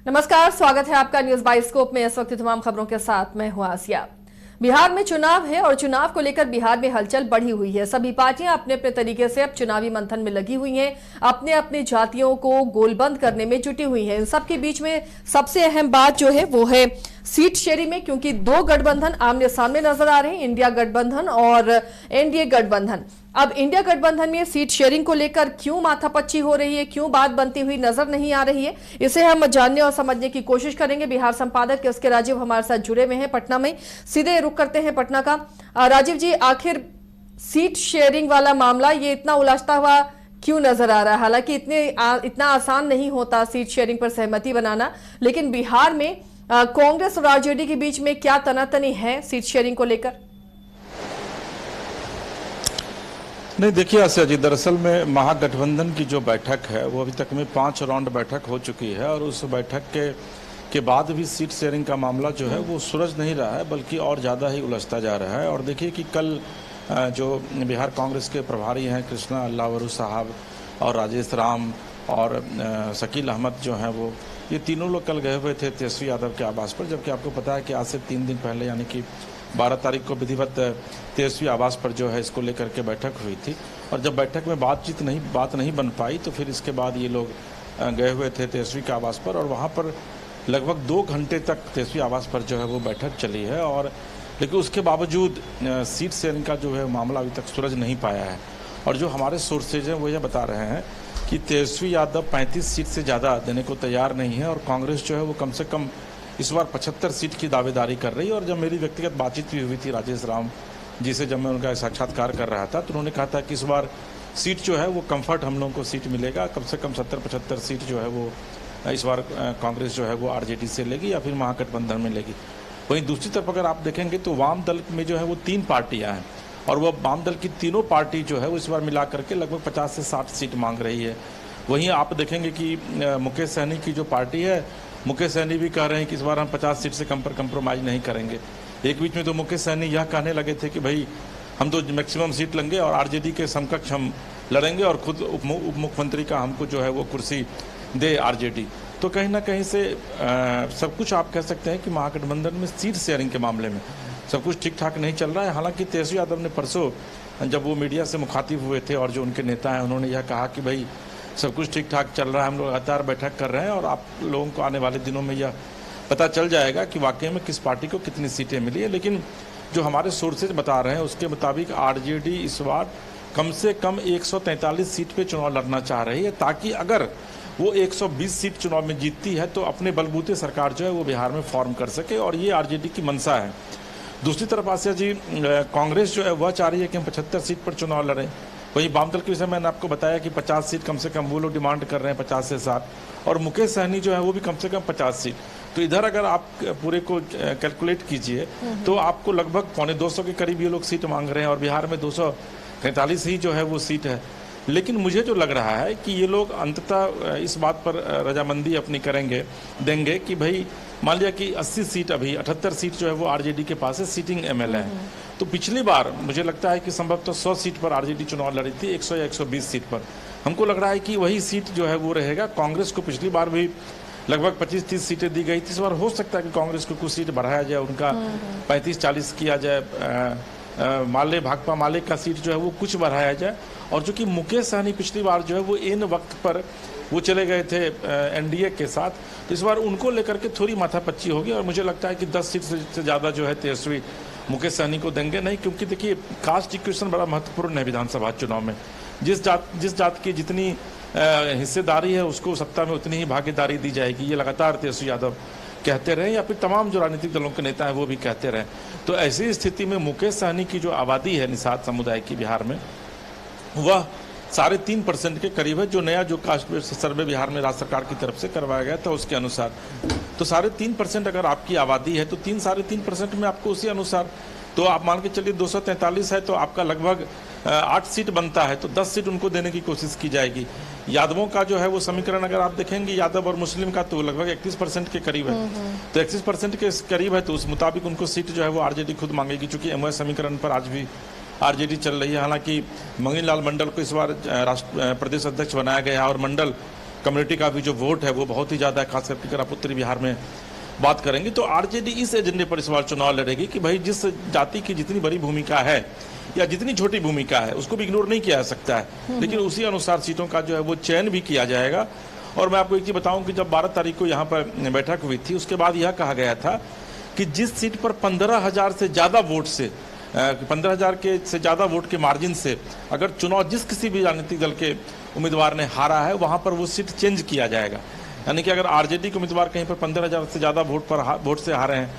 नमस्कार, स्वागत है आपका न्यूज बाइस्कोप में। इस वक्त तमाम खबरों के साथ मैं हूं आसिया। बिहार में चुनाव है और चुनाव को लेकर बिहार में हलचल बढ़ी हुई है। सभी पार्टियां अपने अपने तरीके से अब चुनावी मंथन में लगी हुई हैं, अपने अपने जातियों को गोलबंद करने में जुटी हुई हैं। इन सबके बीच में सबसे अहम बात जो है वो है सीट शेयरिंग में, क्योंकि दो गठबंधन आमने सामने नजर आ रहे हैं, इंडिया गठबंधन और एनडीए गठबंधन। अब इंडिया गठबंधन में सीट शेयरिंग को लेकर क्यों माथापच्ची हो रही है, क्यों बात बनती हुई नजर नहीं आ रही है, इसे हम जानने और समझने की कोशिश करेंगे। बिहार संपादक एस के राजीव हमारे साथ जुड़े हुए हैं पटना में। सीधे रुख करते हैं पटना का। राजीव जी, आखिर सीट शेयरिंग वाला मामला ये इतना उलझता हुआ क्यों नजर आ रहा है? हालांकि इतना आसान नहीं होता सीट शेयरिंग पर सहमति बनाना, लेकिन बिहार में कांग्रेस और आरजेडी के बीच में क्या तनातनी है सीट शेयरिंग को लेकर? नहीं, देखिए आसिया जी, दरअसल में महागठबंधन की जो बैठक है वो अभी तक में 5 राउंड बैठक हो चुकी है और उस बैठक के बाद भी सीट शेयरिंग का मामला जो है वो सुलझ नहीं रहा है, बल्कि और ज़्यादा ही उलझता जा रहा है। और देखिए कि कल जो बिहार कांग्रेस के प्रभारी हैं कृष्णा अल्लावरू साहब और राजेश राम और शकील अहमद जो हैं, वो ये तीनों लोग कल गए हुए थे तेजस्वी यादव के आवास पर। जबकि आपको पता है कि आज से 3 दिन पहले यानी कि 12 तारीख को विधिवत तेजस्वी आवास पर जो है इसको लेकर के बैठक हुई थी। और जब बैठक में बात नहीं बन पाई तो फिर इसके बाद ये लोग गए हुए थे तेजस्वी के आवास पर और वहाँ पर लगभग 2 घंटे तक तेजस्वी आवास पर जो है वो बैठक चली है। और लेकिन उसके बावजूद सीट शेयरिंग का जो है मामला अभी तक सुलझ नहीं पाया है। और जो हमारे सोर्सेज हैं वो ये बता रहे हैं कि तेजस्वी यादव 35 सीट से ज़्यादा देने को तैयार नहीं है और कांग्रेस जो है वो कम से कम इस बार 75 सीट की दावेदारी कर रही है। और जब मेरी व्यक्तिगत बातचीत भी हुई थी राजेश राम जी से, जब मैं उनका साक्षात्कार कर रहा था, तो उन्होंने कहा था कि इस बार सीट जो है वो कंफर्ट हम लोगों को सीट मिलेगा, कम से कम 70-75 सीट जो है वो इस बार कांग्रेस जो है वो आरजेडी से लेगी या फिर महागठबंधन में लेगी। वहीं दूसरी तरफ अगर आप देखेंगे तो वाम दल में जो है वो 3 पार्टियाँ हैं और वह वाम दल की तीनों पार्टी जो है वो इस बार मिला करके लगभग 50 से 60 सीट मांग रही है। वहीं आप देखेंगे कि मुकेश सहनी की जो पार्टी है, मुकेश सहनी भी कह रहे हैं कि इस बार हम 50 सीट से कम पर कंप्रोमाइज़ नहीं करेंगे। एक बीच में तो मुकेश सहनी यह कहने लगे थे कि भाई हम तो मैक्सिमम सीट लेंगे और आरजेडी के समकक्ष हम लड़ेंगे और खुद उप मुख्यमंत्री का हमको जो है वो कुर्सी दे आरजेडी। तो कहीं ना कहीं से सब कुछ आप कह सकते हैं कि महागठबंधन में सीट शेयरिंग के मामले में सब कुछ ठीक ठाक नहीं चल रहा है। हालांकि तेजस्वी यादव ने परसों जब वो मीडिया से मुखातिब हुए थे और जो उनके नेता हैं उन्होंने यह कहा कि भाई सब कुछ ठीक ठाक चल रहा है, हम लोग लगातार बैठक कर रहे हैं और आप लोगों को आने वाले दिनों में यह पता चल जाएगा कि वाकई में किस पार्टी को कितनी सीटें मिली है। लेकिन जो हमारे सोर्सेज बता रहे हैं उसके मुताबिक आरजेडी इस बार कम से कम 143 सीट पे चुनाव लड़ना चाह रही है, ताकि अगर वो 120 सीट चुनाव में जीतती है तो अपने बलबूते सरकार जो है वो बिहार में फॉर्म कर सके, और ये आरजेडी की मंशा है। दूसरी तरफ आसिया जी, कांग्रेस जो है वह चाह रही है कि हम 75 सीट पर चुनाव लड़ें। वहीं वामदल के विषय में मैंने आपको बताया कि 50 सीट कम से कम वो लोग डिमांड कर रहे हैं, 50 से 60, और मुकेश सहनी जो है वो भी कम से कम 50 सीट। तो इधर अगर आप पूरे को कैलकुलेट कीजिए तो आपको लगभग 250 के करीब ये लोग सीट मांग रहे हैं और बिहार में 243 ही जो है वो सीट है। लेकिन मुझे जो लग रहा है कि ये लोग अंततः इस बात पर रजामंदी अपनी देंगे कि भाई मान लिया कि 80 सीट, अभी 78 सीट जो है वो आरजेडी के पास है, सीटिंग एमएलए है। तो पिछली बार मुझे लगता है कि संभवतः 100 सीट पर आरजेडी चुनाव लड़ी थी, 100 या 120 सीट पर। हमको लग रहा है कि वही सीट जो है वो रहेगा। कांग्रेस को पिछली बार भी लगभग 25-30 सीटें दी गई थी। इस बार हो सकता है कि कांग्रेस को कुछ सीट बढ़ाया जाए, उनका 35-40 किया जाए, माले भाकपा माले का सीट जो है वो कुछ बढ़ाया जाए। और चूंकि मुकेश सहनी पिछली बार जो है वो इन वक्त पर वो चले गए थे एनडीए के साथ, तो इस बार उनको लेकर के थोड़ी माथापच्ची होगी और मुझे लगता है कि 10 सीट से ज़्यादा जो है तेजस्वी मुकेश सहनी को देंगे नहीं, क्योंकि देखिए कास्ट इक्वेशन बड़ा महत्वपूर्ण है विधानसभा चुनाव में। जिस जात की जितनी हिस्सेदारी है उसको सत्ता में उतनी ही भागीदारी दी जाएगी, ये लगातार तेजस्वी यादव कहते रहे या फिर तमाम जो राजनीतिक दलों के नेता हैं वो भी कहते रहे। तो ऐसी स्थिति में मुकेश सहनी की जो आबादी है निषाद समुदाय की बिहार में, वह 3.5% के करीब है, जो नया जो कास्ट सर्वे बिहार में राज्य सरकार की तरफ से करवाया गया था उसके अनुसार। तो 3.5% अगर आपकी आबादी है तो 3-3.5% में आपको उसी अनुसार, तो आप मान के चलिए 243 है तो आपका लगभग 8 सीट बनता है, तो 10 सीट उनको देने की कोशिश की जाएगी। यादवों का जो है वो समीकरण अगर आप देखेंगे यादव और मुस्लिम का, तो लगभग 31% के करीब है। तो 31% के करीब है तो उस मुताबिक उनको सीट जो है वो आरजेडी खुद मांगेगी, चूंकि एमओएस समीकरण पर आज भी आरजेडी चल रही है। हालांकि मंगनी लाल मंडल को इस बार प्रदेश अध्यक्ष बनाया गया है और मंडल कम्युनिटी का भी जो वोट है वो बहुत ही ज़्यादा है, खास करके अगर आप उत्तरी बिहार में बात करेंगे तो आरजेडी इस एजेंडे पर इस बार चुनाव लड़ेगी कि भाई जिस जाति की जितनी बड़ी भूमिका है या जितनी छोटी भूमिका है उसको भी इग्नोर नहीं किया जा सकता है, लेकिन उसी अनुसार सीटों का जो है वो चयन भी किया जाएगा। और मैं आपको एक चीज़ बताऊं कि जब 12 तारीख को यहाँ पर बैठक हुई थी उसके बाद यह कहा गया था कि जिस सीट पर 15,000 से ज़्यादा वोट से 15,000 के से ज़्यादा वोट के मार्जिन से अगर चुनाव जिस किसी भी राजनीतिक दल के उम्मीदवार ने हारा है वहाँ पर वो सीट चेंज किया जाएगा। यानी कि अगर आरजेडी के उम्मीदवार कहीं पर 15,000 से ज़्यादा वोट से हारे हैं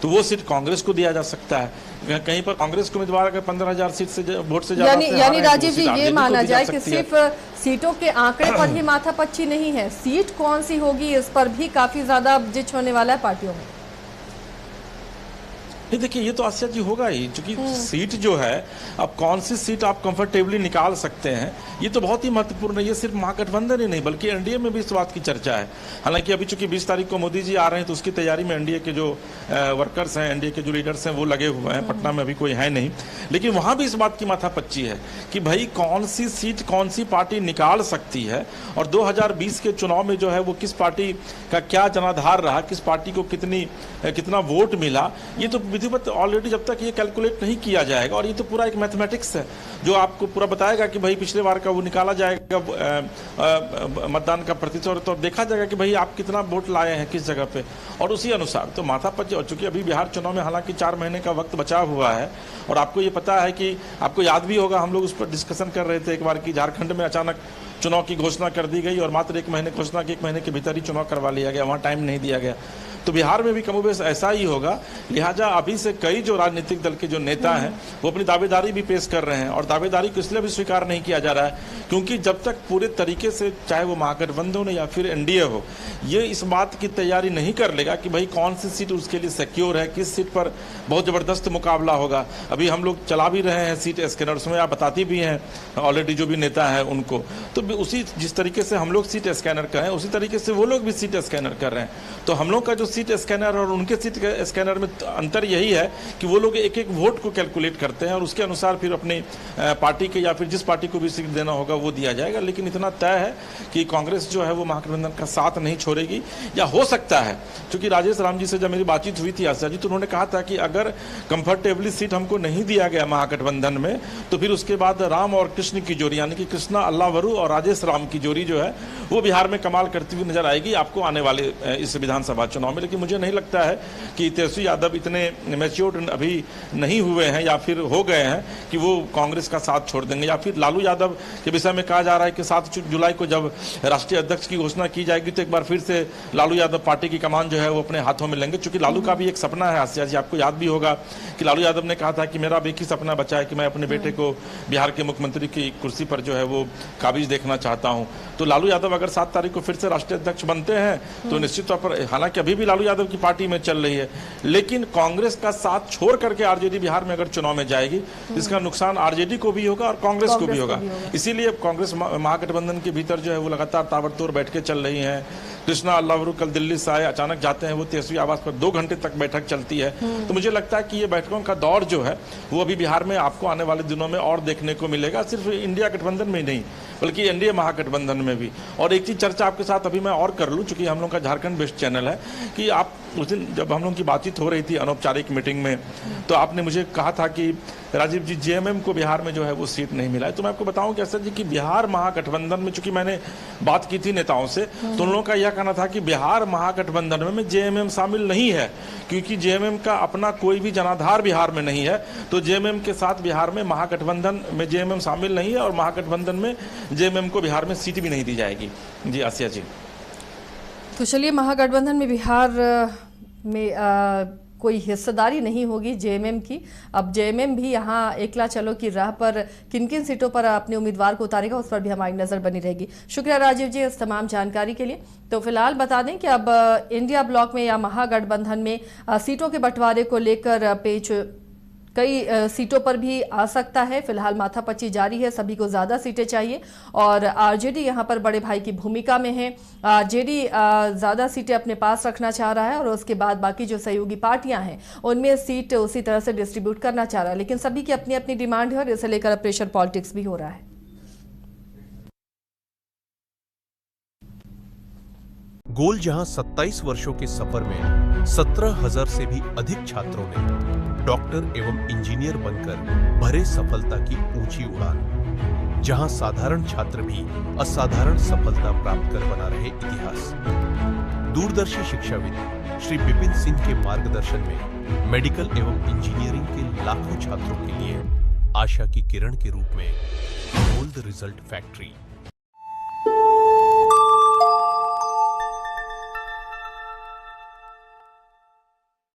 तो वो सीट कांग्रेस को दिया जा सकता है। कहीं पर कांग्रेस के उम्मीदवार अगर 15,000 सीट से वोट से ज़्यादा यानी राजीव जी ये माना जाए कि सिर्फ सीटों के आंकड़े पर ही माथापच्ची नहीं है, सीट कौन सी होगी इस पर भी काफी ज्यादा जिच होने वाला है पार्टियों में। नहीं देखिए ये तो आसिया जी होगा ही, क्योंकि सीट जो है अब कौन सी सीट आप कंफर्टेबली निकाल सकते हैं ये तो बहुत ही महत्वपूर्ण है। ये सिर्फ महागठबंधन ही नहीं बल्कि एनडीए में भी इस बात की चर्चा है। हालांकि अभी चूंकि 20 तारीख को मोदी जी आ रहे हैं तो उसकी तैयारी में एनडीए के जो वर्कर्स हैं, एनडीए के जो लीडर्स हैं वो लगे हुए हैं। पटना में अभी कोई है नहीं, लेकिन वहां भी इस बात की माथापच्ची है कि भाई कौन सी सीट कौन सी पार्टी निकाल सकती है और 2020 के चुनाव में जो है वो किस पार्टी का क्या जनाधार रहा, किस पार्टी को कितना वोट मिला, ये तो विधिवत ऑलरेडी जब तक ये कैलकुलेट नहीं किया जाएगा। और ये तो पूरा एक मैथमेटिक्स है जो आपको पूरा बताएगा कि भाई पिछले बार का वो निकाला जाएगा मतदान का प्रतिशत, तो देखा जाएगा कि भाई आप कितना वोट लाए हैं किस जगह पे, और उसी अनुसार तो माथापच्ची। और चूंकि अभी बिहार चुनाव में हालांकि 4 महीने का वक्त बचा हुआ है और आपको ये पता है कि आपको याद भी होगा हम लोग उस पर डिस्कशन कर रहे थे एक बार कि झारखंड में अचानक चुनाव की घोषणा कर दी गई और मात्र 1 महीने घोषणा की 1 महीने के भीतर ही चुनाव करवा लिया गया, वहाँ टाइम नहीं दिया गया। तो बिहार में भी कमोबेश ऐसा ही होगा। लिहाजा अभी से कई जो राजनीतिक दल के जो नेता हैं वो अपनी दावेदारी भी पेश कर रहे हैं और दावेदारी को इसलिए भी स्वीकार नहीं किया जा रहा है क्योंकि जब तक पूरे तरीके से चाहे वो महागठबंधन हो या फिर एनडीए हो ये इस बात की तैयारी नहीं कर लेगा कि भाई कौन सी सीट उसके लिए सिक्योर है, किस सीट पर बहुत ज़बरदस्त मुकाबला होगा। अभी हम लोग चला भी रहे हैं सीट स्कैनर, उसमें आप बताती भी हैं ऑलरेडी जो भी नेता है उनको, तो उसी जिस तरीके से हम लोग सीट स्कैनर कर रहे हैं उसी तरीके से वो लोग भी सीट स्कैनर कर रहे हैं। तो हम लोग का जो सीट स्कैनर और उनके सीट स्कैनर में अंतर यही है कि वो लोग एक एक वोट को कैलकुलेट करते हैं और उसके अनुसार फिर अपनी पार्टी के या फिर जिस पार्टी को भी सीट देना होगा वो दिया जाएगा। लेकिन इतना तय है कि कांग्रेस जो है वो महागठबंधन का साथ नहीं छोड़ेगी, या हो सकता है क्योंकि राजेश राम जी से जब मेरी बातचीत हुई थी आशा जी तो उन्होंने कहा था कि अगर कंफर्टेबली सीट हमको नहीं दिया गया महागठबंधन में तो फिर उसके बाद राम और कृष्ण की जोड़ी यानी कि कृष्णा अल्लावरू और राजेश राम की जोड़ी जो है वो बिहार में कमाल करती हुई नजर आएगी आपको आने वाले इस विधानसभा चुनाव में। लेकिन मुझे नहीं लगता है कि तेजस्वी यादव इतने मैच्योर्ड अभी नहीं हुए हैं या फिर हो गए हैं कि वो कांग्रेस का साथ छोड़ देंगे, या फिर लालू यादव के विषय में कहा जा रहा है कि 7 जुलाई को जब राष्ट्रीय अध्यक्ष की घोषणा की जाएगी तो एक बार फिर से लालू यादव पार्टी की कमान जो है वो अपने हाथों में लेंगे। चूंकि लालू का भी एक सपना है आसिया जी, आपको याद भी होगा कि लालू यादव ने कहा था कि मेरा भी एक ही सपना बचा है कि मैं अपने बेटे को बिहार के मुख्यमंत्री की कुर्सी पर जो है वो काबिज देखना चाहता हूं। तो लालू यादव अगर 7 तारीख को फिर से राष्ट्रीय अध्यक्ष बनते हैं तो निश्चित तौर पर, हालांकि अभी भी लालू यादव की पार्टी में चल रही है, लेकिन कांग्रेस का साथ छोड़ करके आरजेडी बिहार में अगर चुनाव में जाएगी इसका नुकसान आरजेडी को भी होगा और कांग्रेस को भी होगा। इसीलिए कांग्रेस महागठबंधन के भीतर जो है वो लगातार ताबड़तोड़ बैठकें चल रही हैं। कृष्णा अल्लावरू कल दिल्ली से आए, अचानक जाते हैं वो तेजस्वी आवास पर 2 घंटे तक बैठक चलती है। तो मुझे लगता है कि ये बैठकों का दौर जो है वो अभी बिहार में आपको आने वाले दिनों में और देखने को मिलेगा, सिर्फ इंडिया गठबंधन में ही नहीं बल्कि एनडीए महागठबंधन में भी। और एक चीज चर्चा आपके साथ अभी मैं और कर लूं, चूंकि हम लोग का झारखंड बेस्ड चैनल है, कि आप उस दिन जब हम लोग की बातचीत हो रही थी अनौपचारिक मीटिंग में तो आपने मुझे कहा था कि राजीव जी जेएमएम को बिहार में जो है वो सीट नहीं मिला है। तो मैं आपको बताऊं कैसे जी कि बिहार महागठबंधन में, चूंकि मैंने बात की थी नेताओं से तो उन लोगों का यह कहना था कि बिहार महागठबंधन में जेएमएम शामिल नहीं है क्योंकि जेएमएम का अपना कोई भी जनाधार बिहार में नहीं है। तो जेएमएम के साथ बिहार में महागठबंधन में जेएमएम शामिल नहीं है और महागठबंधन में जेएमएम को बिहार में सीट भी नहीं दी जाएगी। जी आसिया जी, तो चलिए महागठबंधन में बिहार में कोई हिस्सेदारी नहीं होगी जेएमएम की। अब जेएमएम भी यहाँ एकला चलो की राह पर किन किन सीटों पर अपने उम्मीदवार को उतारेगा उस पर भी हमारी नजर बनी रहेगी। शुक्रिया राजीव जी इस तमाम जानकारी के लिए। तो फिलहाल बता दें कि अब इंडिया ब्लॉक में या महागठबंधन में सीटों के बंटवारे को लेकर पेच कई सीटों पर भी आ सकता है। फिलहाल माथापच्ची जारी है, सभी को ज्यादा सीटें चाहिए और आरजेडी यहां पर बड़े भाई की भूमिका में है। आरजेडी ज्यादा सीटें अपने पास रखना चाह रहा है और उसके बाद बाकी जो सहयोगी पार्टियां हैं उनमें सीट उसी तरह से डिस्ट्रीब्यूट करना चाह रहा है, लेकिन सभी की अपनी अपनी डिमांड है और इसे लेकर प्रेशर पॉलिटिक्स भी हो रहा है। गोल जहां 27 वर्षों के सफर में 17,000 से भी अधिक छात्रों ने डॉक्टर एवं इंजीनियर बनकर भरे सफलता की ऊंची उड़ान, जहां साधारण छात्र भी असाधारण सफलता प्राप्त कर बना रहे इतिहास। दूरदर्शी शिक्षाविद श्री विपिन सिंह के मार्गदर्शन में मेडिकल एवं इंजीनियरिंग के लाखों छात्रों के लिए आशा की किरण के रूप में गोल्ड रिजल्ट फैक्ट्री